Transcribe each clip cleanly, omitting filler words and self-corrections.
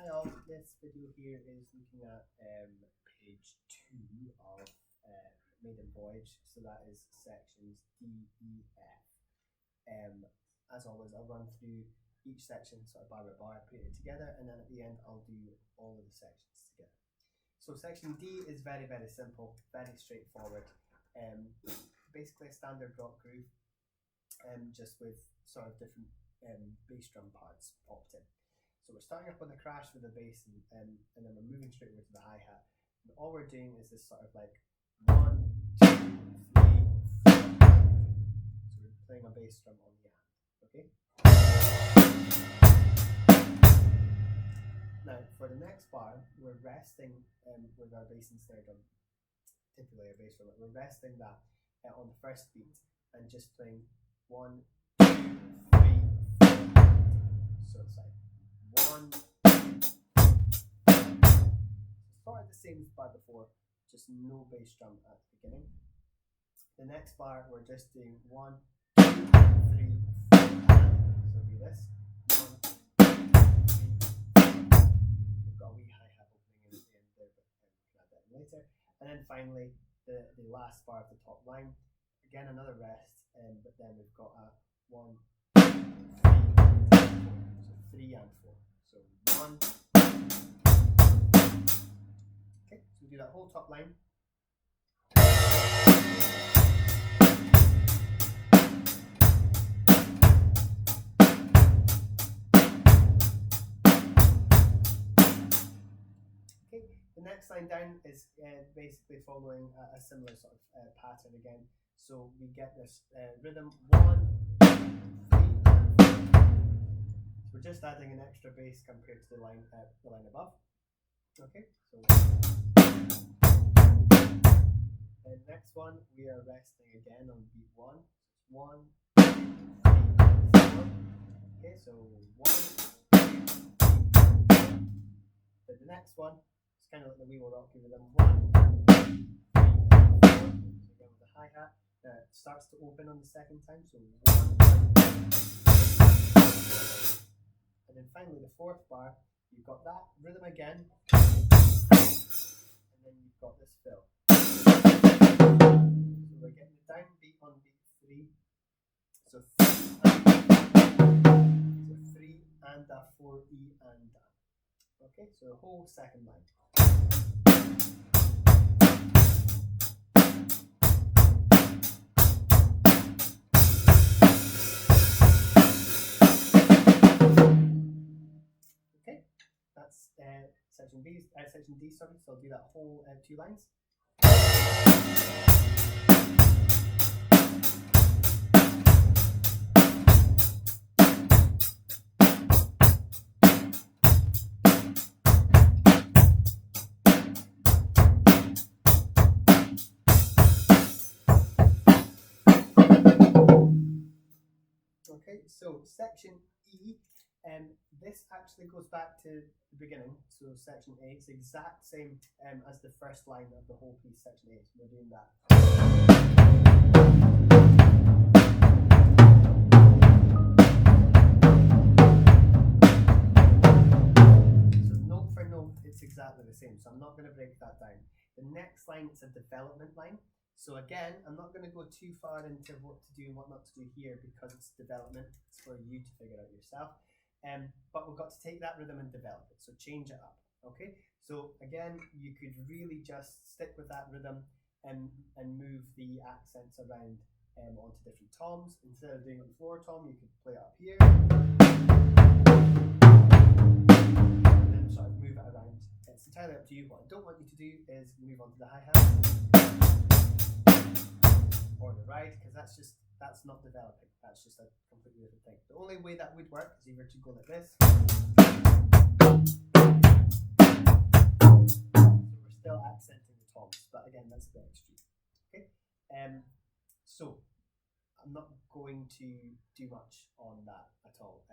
Hi all, this video here is looking at page 2 of Maiden Voyage, so that is sections D, E, F. As always, I'll run through each section sort of bar by bar, put it together, and then at the end I'll do all of the sections together. So section D is very, very simple, very straightforward. Basically a standard rock groove, just with sort of different bass drum parts popped in. So we're starting up on the crash with the bass, and then we're moving straight over to the hi-hat. And all we're doing is this sort of like 1, 2, 3, 4. So we're playing a bass drum on the hand, okay? Now for the next bar, we're resting with our bass and snare drum, typically a bass drum, we're resting that on the first beat and just playing 1, 2, 3, 4. So it's like 1, sort of the same as the bar before, just no bass drum at the beginning. The next bar we're just doing 1, 2, 3, 4. So it'll be this 1, 2, 3, 4. We've got a wee hi-hat opening in at the end there, but we can add that in later. And then finally the last bar of the top line, again another rest, but then we've got a 1, 2, 3, 4. So 3 and 4. So 1. Okay, so we do that whole top line. Okay, the next line down is basically following a similar sort of pattern again. So we get this rhythm 1, 2, 3, and 4. We're just adding an extra bass compared to the line above. Okay, so and next one we are resting again on beat 1. 1, 2, 3, 4. Okay, so 1, 2, 3. But the next one is kind of like the wee rock rhythm. 1, 2, 3, 4. So again with the hi-hat. It starts to open on the second time, so 1. And then finally the fourth bar, you've got that rhythm again, and then you've got this fill. So we're getting the downbeat on beat 3. So 3 and a 4E and a. Okay, so the whole second line. That's section D, sorry, so I'll do that whole 2 lines. Okay, so section E, this actually goes back to the beginning, so section A, it's the exact same as the first line of the whole piece, section A, so we're doing that. So note for note, it's exactly the same, so I'm not going to break that down. The next line is a development line. So again, I'm not going to go too far into what to do and what not to do here because it's development. It's for you to figure out yourself. But we've got to take that rhythm and develop it. So change it up. Okay. So again, you could really just stick with that rhythm and move the accents around onto different toms. Instead of doing it on the floor tom, you could play it up here. And then sort of move it around. It's entirely up to you. What I don't want you to do is move on to the hi-hat or the ride, because that's not developing. That's just a completely different thing. The only way that would work is either to go like this. So we're still accenting the toms, but again, that's a bit extreme. Okay. So I'm not going to do much on that at all.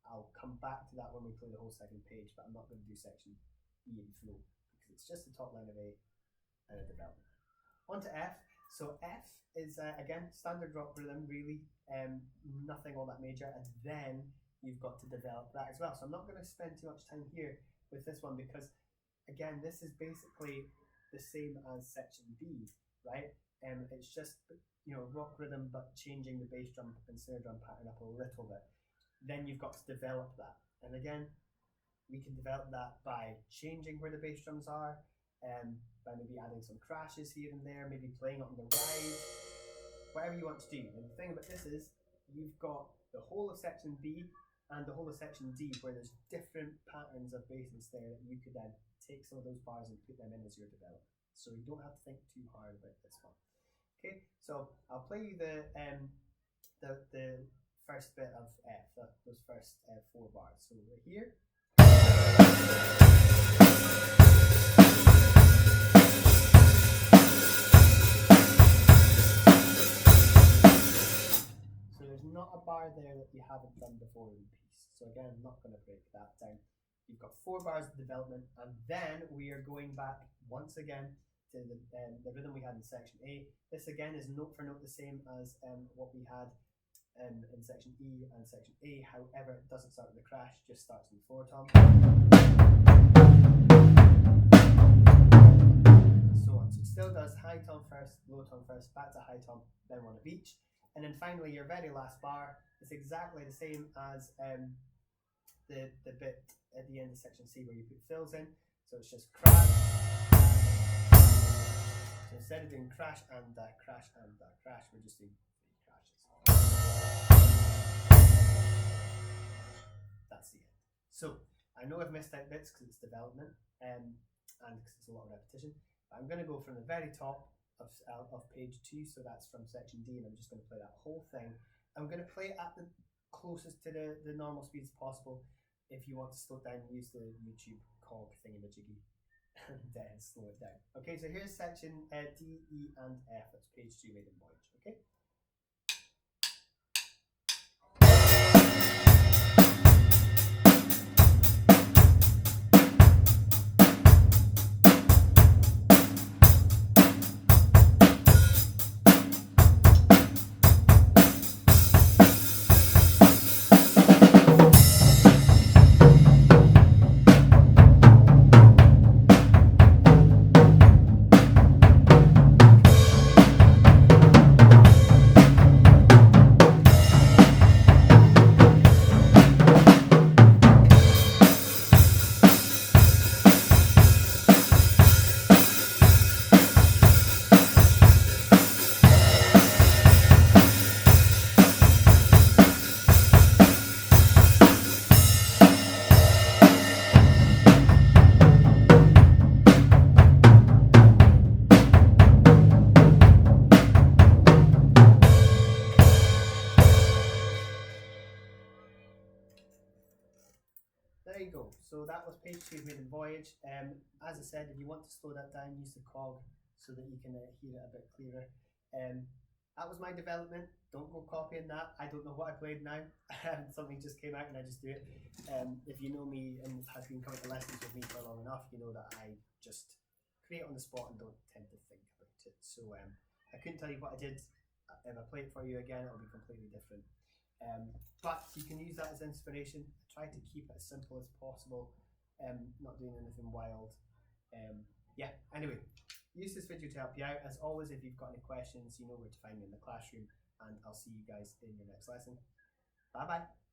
I'll come back to that when we play the whole second page, but I'm not going to do section E and flow because it's just the top line of A and a development. On to F. So F is again standard rock rhythm, really, nothing all that major, and then you've got to develop that as well. So I'm not going to spend too much time here with this one because, again, this is basically the same as section B, right? It's just, rock rhythm, but changing the bass drum and snare drum pattern up a little bit. Then you've got to develop that. And again, we can develop that by changing where the bass drums are, by maybe adding some crashes here and there, maybe playing it on the ride, whatever you want to do. And the thing about this is, you've got the whole of section B and the whole of section D, where there's different patterns of bass and snare that you could then take some of those bars and put them in as your development. So you don't have to think too hard about this one. Okay, so I'll play you the first bit of F, those first 4 bars. So we're here. So there's not a bar there that you haven't done before in the piece. So again, I'm not going to break that down. You've got 4 bars of development, and then we are going back once again to the rhythm we had in section A. This again is note for note the same as what we had in section E and section A. However, it doesn't start with a crash, just starts in the floor tom. So on. So it still does high tom first, low tom first, back to high tom, then one of each. And then finally, your very last bar is exactly the same as the bit at the end of section C where you put fills in. So it's just crash. So instead of doing crash and crash and crash, we're just doing 3 crashes. That's the end. So I know I've missed out bits because it's development and because it's a lot of repetition. But I'm going to go from the very top of page 2, so that's from section D, and I'm just going to play that whole thing. I'm going to play it at the closest to the normal speed as possible. If you want to slow it down, use the YouTube cog thingamajiggy and slow it down. Okay, so here's section D, E, and F. That's page 2, Maiden Voyage. Okay. There you go. So that was page 2 of Maiden Voyage. As I said, if you want to slow that down, use the cog so that you can hear it a bit clearer. That was my development. Don't go copying that. I don't know what I played now. Something just came out and I just do it. If you know me and have been coming to lessons with me for long enough, you know that I just create on the spot and don't tend to think about it. So I couldn't tell you what I did. If I play it for you again, it'll be completely different. But you can use that as inspiration. Try to keep it as simple as possible, not doing anything wild. Yeah, anyway, use this video to help you out. As always, if you've got any questions, you know where to find me in the classroom, and I'll see you guys in your next lesson. Bye bye.